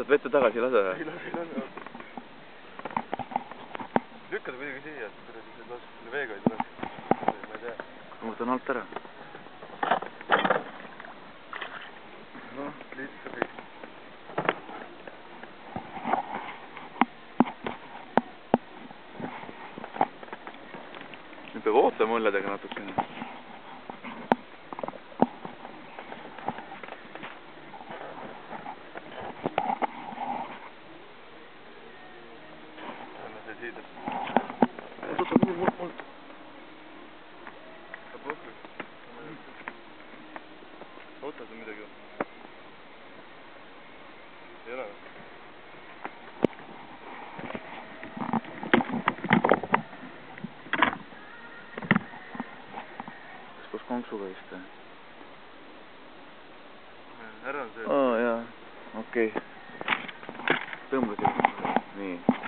saad vette tagasi lase või? Ei lase. Lükkad muidugi siia, et kuradi see laseb selle veega ei tule. Ma ei tea. Ma võtan alt ära. Noh, lihtsalt kõik. Nüüd peab ootama õlledega natukene. Ootad või midagi või? Ei ole või? Kas koos konksuga vist või? Ära on see. Aa jaa, okei. Tõmbasin. Nii.